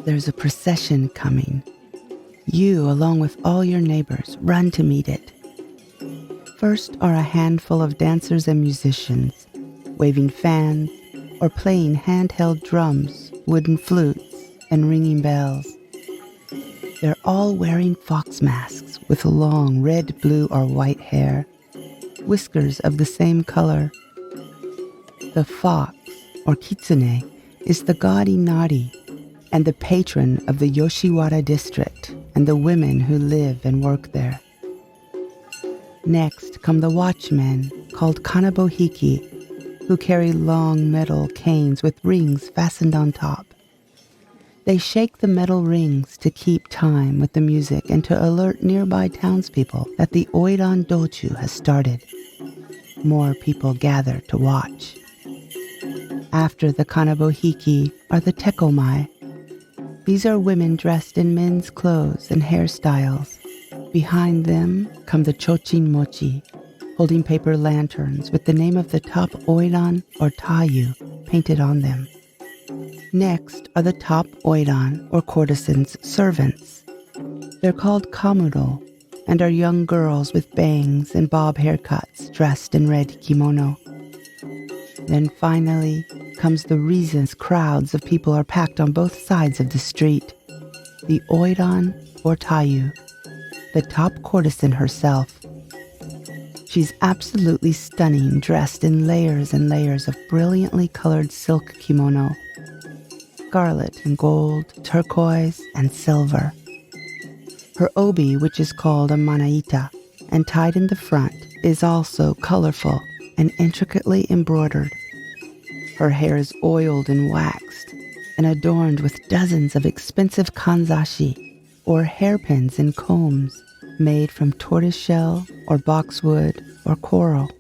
There's a procession coming. You, along with all your neighbors, run to meet it. First are a handful of dancers and musicians, waving fans or playing handheld drums, wooden flutes, and ringing bells. They're all wearing fox masks with long red, blue, or white hair, whiskers of the same color. The fox, or kitsune, is the god Inari and the patron of the Yoshiwara district and the women who live and work there. Next come the watchmen, called kanabohiki, who carry long metal canes with rings fastened on top. They shake the metal rings to keep time with the music and to alert nearby townspeople that the Oiran dochu has started. More people gather to watch. After the kanabohiki are the tekomai. These are women dressed in men's clothes and hairstyles. Behind them come the chochin mochi, holding paper lanterns with the name of the top Oiran or tayu painted on them. Next are the top Oiran or courtesan's servants. They're called kamuro and are young girls with bangs and bob haircuts dressed in red kimono. Then finally comes the reasons crowds of people are packed on both sides of the street. The Oiran or tayu, the top courtesan herself. She's absolutely stunning, dressed in layers and layers of brilliantly colored silk kimono. Scarlet and gold, turquoise and silver. Her obi, which is called a manaita and tied in the front, is also colorful and intricately embroidered. Her hair is oiled and waxed and adorned with dozens of expensive kanzashi, or hairpins and combs, made from tortoiseshell or boxwood or coral.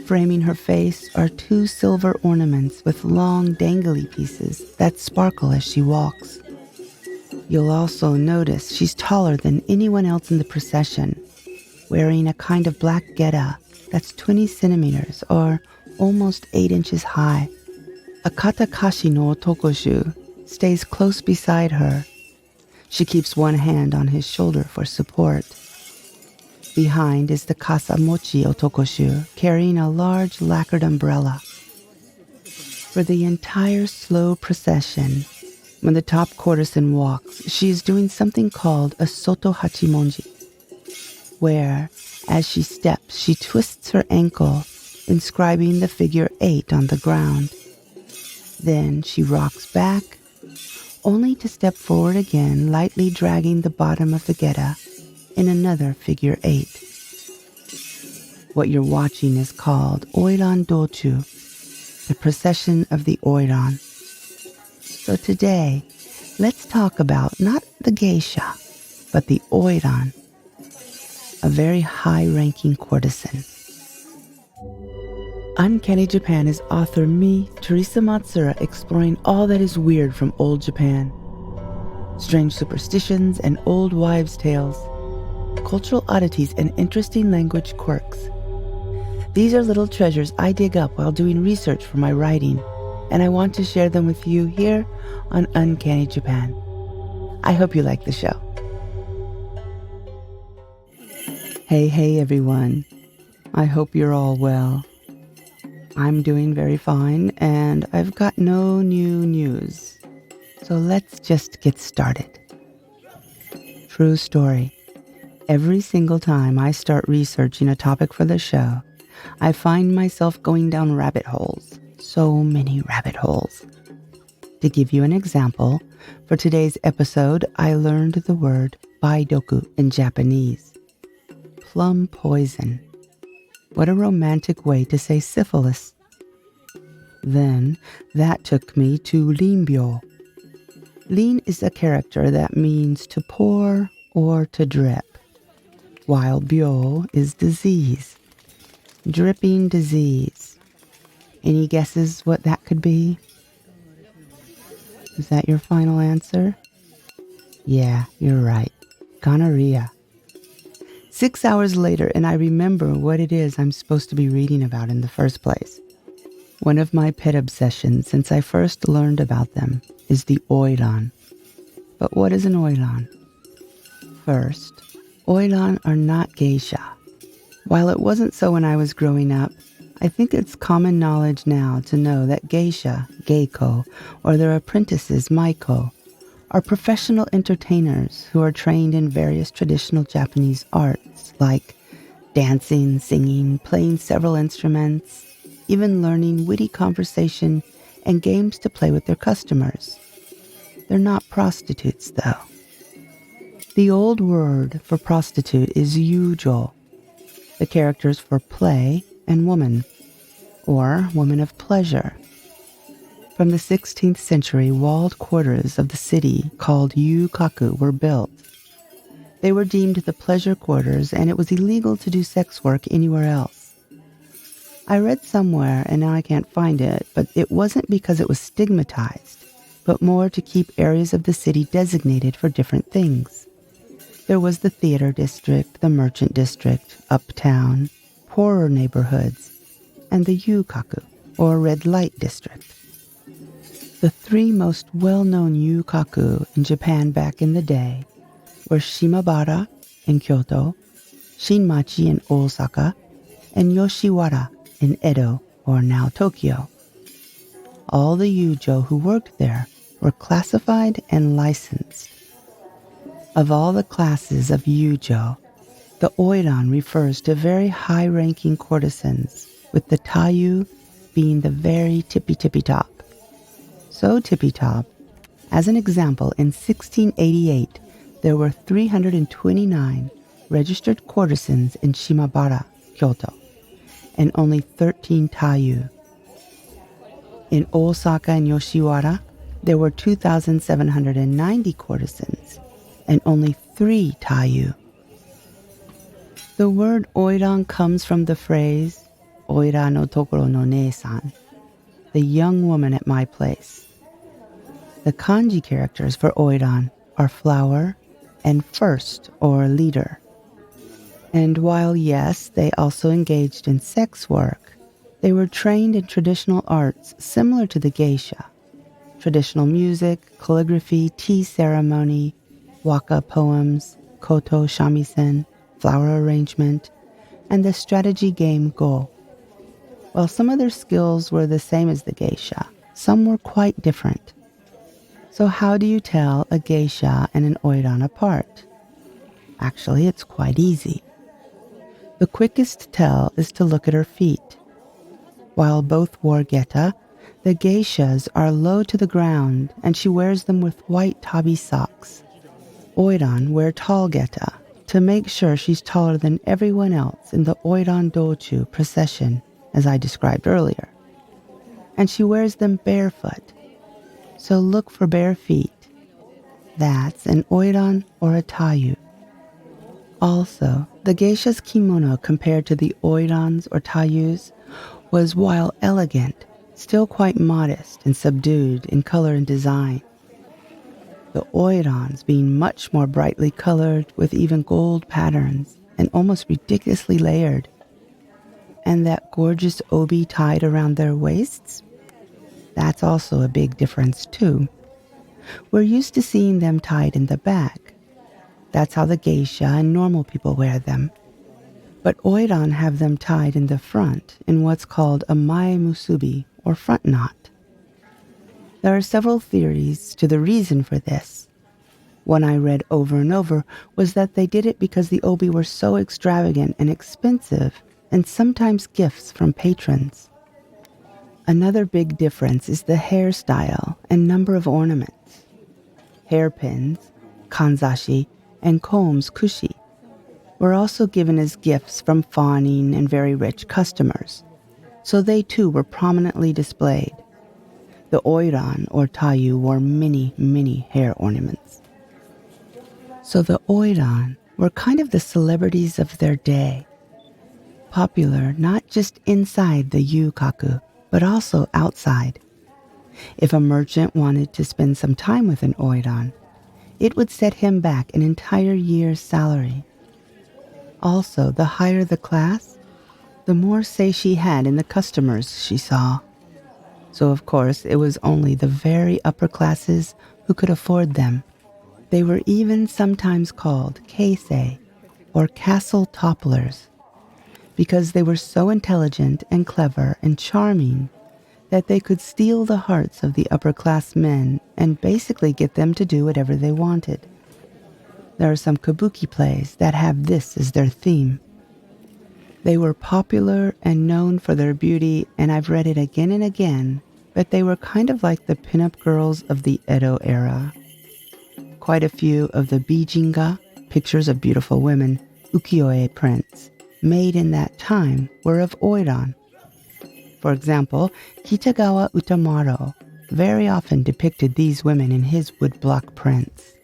Framing her face are 2 silver ornaments with long dangly pieces that sparkle as she walks. You'll also notice she's taller than anyone else in the procession, wearing a kind of black geta that's 20 centimeters or almost 8 inches high. A katakashi no otokoshu stays close beside her. She keeps one hand on his shoulder for support. Behind is the kasamochi otokoshu, carrying a large lacquered umbrella. For the entire slow procession, when the top courtesan walks, she is doing something called a soto hachimonji, where, as she steps, she twists her ankle, inscribing the figure 8 on the ground. Then she rocks back, only to step forward again, lightly dragging the bottom of the geta in another figure 8. What you're watching is called Oiran dochu, the procession of the Oiran. So today, let's talk about not the geisha, but the Oiran, a very high-ranking courtesan. Uncanny Japan is author me, Teresa Matsura, exploring all that is weird from old Japan. Strange superstitions and old wives' tales, cultural oddities and interesting language quirks. These are little treasures I dig up while doing research for my writing, and I want to share them with you here on Uncanny Japan. I hope you like the show. Hey everyone. I hope you're all well. I'm doing very fine, and I've got no new news. So let's just get started. True story. Every single time I start researching a topic for the show, I find myself going down rabbit holes. So many rabbit holes. To give you an example, for today's episode, I learned the word baidoku in Japanese. Plum poison. What a romantic way to say syphilis. Then that took me to rinbyo. Rin is a character that means to pour or to drip, while byo is disease. Dripping disease. Any guesses what that could be? Is that your final answer? Yeah, you're right. Gonorrhea. 6 hours later, and I remember what it is I'm supposed to be reading about in the first place. One of my pet obsessions since I first learned about them is the Oiran. But what is an Oiran? First, Oiran are not geisha. While it wasn't so when I was growing up, I think it's common knowledge now to know that geisha, geiko, or their apprentices, maiko, are professional entertainers who are trained in various traditional Japanese arts like dancing, singing, playing several instruments, even learning witty conversation and games to play with their customers. They're not prostitutes, though. The old word for prostitute is yujo, the characters for play and woman, or woman of pleasure. From the 16th century, walled quarters of the city called yukaku were built. They were deemed the pleasure quarters, and it was illegal to do sex work anywhere else. I read somewhere, and now I can't find it, but it wasn't because it was stigmatized, but more to keep areas of the city designated for different things. There was the theater district, the merchant district, uptown, poorer neighborhoods, and the yukaku, or red light district. The three most well-known yukaku in Japan back in the day were Shimabara in Kyoto, Shinmachi in Osaka, and Yoshiwara in Edo, or now Tokyo. All the yujo who worked there were classified and licensed. Of all the classes of yujo, the Oiran refers to very high-ranking courtesans, with the tayu being the very tippy top. So tippy top, as an example, in 1688, there were 329 registered courtesans in Shimabara, Kyoto, and only 13 tayu. In Osaka and Yoshiwara, there were 2,790 courtesans and only 3 tayu. The word oiran comes from the phrase oira no tokoro no nee-san, the young woman at my place. The kanji characters for oiran are flower and first, or leader. And while, yes, they also engaged in sex work, they were trained in traditional arts similar to the geisha. Traditional music, calligraphy, tea ceremony, waka poems, koto shamisen, flower arrangement, and the strategy game Go. While some of their skills were the same as the geisha, some were quite different. So how do you tell a geisha and an oiran apart? Actually, it's quite easy. The quickest tell is to look at her feet. While both wore geta, the geishas are low to the ground and she wears them with white tabi socks. Oiran wear tall geta to make sure she's taller than everyone else in the Oiran dochu procession, as I described earlier. And she wears them barefoot. So look for bare feet. That's an oiran or a tayu. Also, the geisha's kimono compared to the oirans or tayus was, while elegant, still quite modest and subdued in color and design. The oirans being much more brightly colored with even gold patterns and almost ridiculously layered. And that gorgeous obi tied around their waists? That's also a big difference too. We're used to seeing them tied in the back. That's how the geisha and normal people wear them. But oiran have them tied in the front in what's called a mae musubi, or front knot. There are several theories to the reason for this. One I read over and over was that they did it because the obi were so extravagant and expensive, and sometimes gifts from patrons. Another big difference is the hairstyle and number of ornaments. Hairpins, kanzashi, and combs, kushi, were also given as gifts from fawning and very rich customers, so they too were prominently displayed. The oiran or tayu wore many hair ornaments. So the oiran were kind of the celebrities of their day, popular not just inside the yukaku, but also outside. If a merchant wanted to spend some time with an oiran, it would set him back an entire year's salary. Also, the higher the class, the more say she had in the customers she saw. So of course it was only the very upper classes who could afford them. They were even sometimes called keisei, or castle topplers, because they were so intelligent and clever and charming that they could steal the hearts of the upper class men and basically get them to do whatever they wanted. There are some kabuki plays that have this as their theme. They were popular and known for their beauty, and I've read it again and again, but they were kind of like the pinup girls of the Edo era. Quite a few of the bijinga, pictures of beautiful women, ukiyo-e prints, made in that time were of Oiran. For example, Kitagawa Utamaro very often depicted these women in his woodblock prints.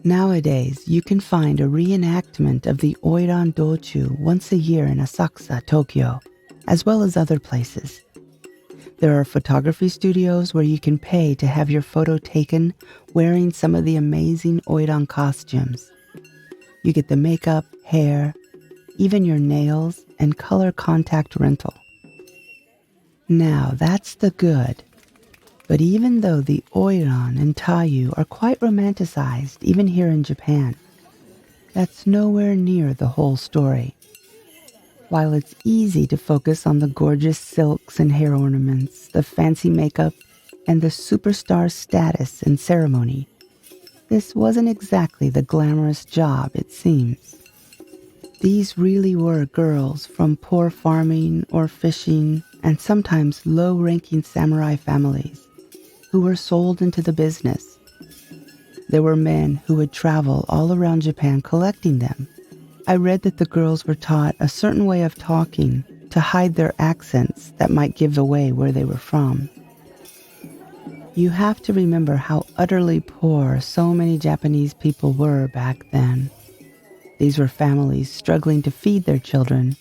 Nowadays, you can find a reenactment of the Oiran dochu once a year in Asakusa, Tokyo, as well as other places. There are photography studios where you can pay to have your photo taken wearing some of the amazing Oiran costumes. You get the makeup, hair, even your nails, and color contact rental. Now, that's the good. But even though the Oiran and Taiyu are quite romanticized, even here in Japan, that's nowhere near the whole story. While it's easy to focus on the gorgeous silks and hair ornaments, the fancy makeup, and the superstar status and ceremony, this wasn't exactly the glamorous job it seems. These really were girls from poor farming or fishing and sometimes low-ranking samurai families who were sold into the business. There were men who would travel all around Japan collecting them. I read that the girls were taught a certain way of talking to hide their accents that might give away where they were from. You have to remember how utterly poor so many Japanese people were back then. These were families struggling to feed their children.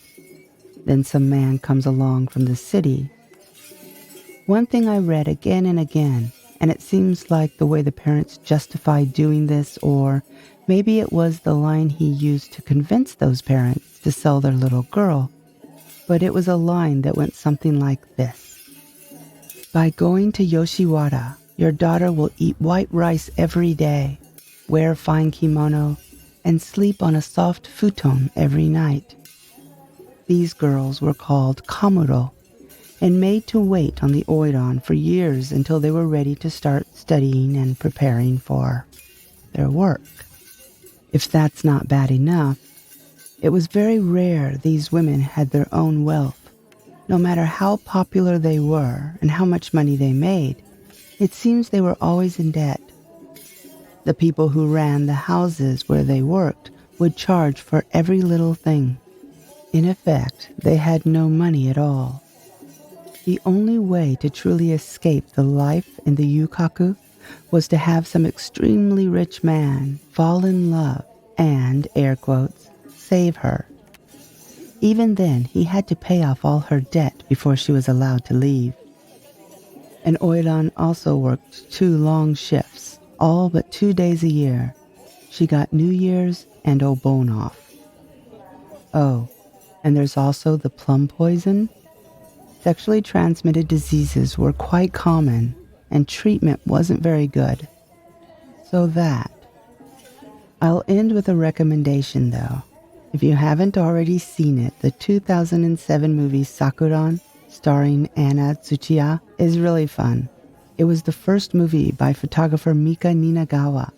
Then some man comes along from the city. One thing I read again and again, and it seems like the way the parents justified doing this, or maybe it was the line he used to convince those parents to sell their little girl, but it was a line that went something like this. By going to Yoshiwara, your daughter will eat white rice every day, wear fine kimono, and sleep on a soft futon every night. These girls were called kamuro and made to wait on the Oiran for years until they were ready to start studying and preparing for their work. If that's not bad enough, it was very rare these women had their own wealth. No matter how popular they were and how much money they made, it seems they were always in debt. The people who ran the houses where they worked would charge for every little thing. In effect, they had no money at all. The only way to truly escape the life in the yukaku was to have some extremely rich man fall in love and, air quotes, save her. Even then, he had to pay off all her debt before she was allowed to leave. And Oiran also worked 2 long shifts, all but 2 days a year. She got New Year's and Obon off. Oh, and there's also the plum poison. Sexually transmitted diseases were quite common, and treatment wasn't very good. So that. I'll end with a recommendation, though. If you haven't already seen it, the 2007 movie Sakuran, starring Anna Tsuchiya, is really fun. It was the first movie by photographer Mika Ninagawa,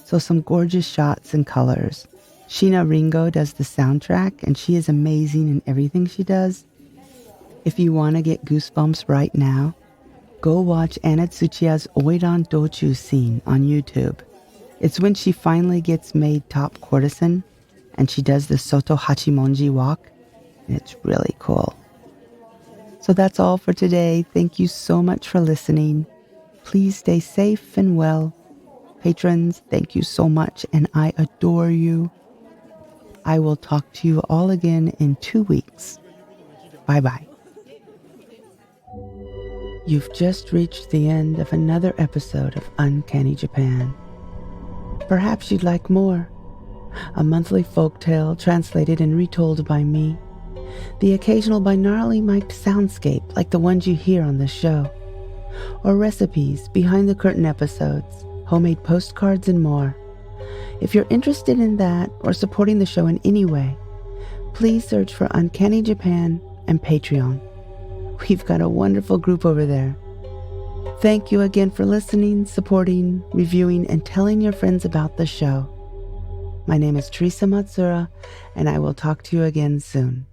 so some gorgeous shots and colors. Sheena Ringo does the soundtrack, and she is amazing in everything she does. If you want to get goosebumps right now, go watch Anna Tsuchiya's Oiran dochu scene on YouTube. It's when she finally gets made top courtesan, and she does the Soto Hachimonji walk. It's really cool. So that's all for today. Thank you so much for listening. Please stay safe and well. Patrons, thank you so much, and I adore you. I will talk to you all again in 2 weeks. Bye-bye. You've just reached the end of another episode of Uncanny Japan. Perhaps you'd like more. A monthly folktale translated and retold by me, the occasional binaurally mic'd soundscape like the ones you hear on this show, or recipes, behind the curtain episodes, homemade postcards, and more. If you're interested in that or supporting the show in any way, please search for Uncanny Japan and Patreon. We've got a wonderful group over there. Thank you again for listening, supporting, reviewing, and telling your friends about the show. My name is Teresa Matsura, and I will talk to you again soon.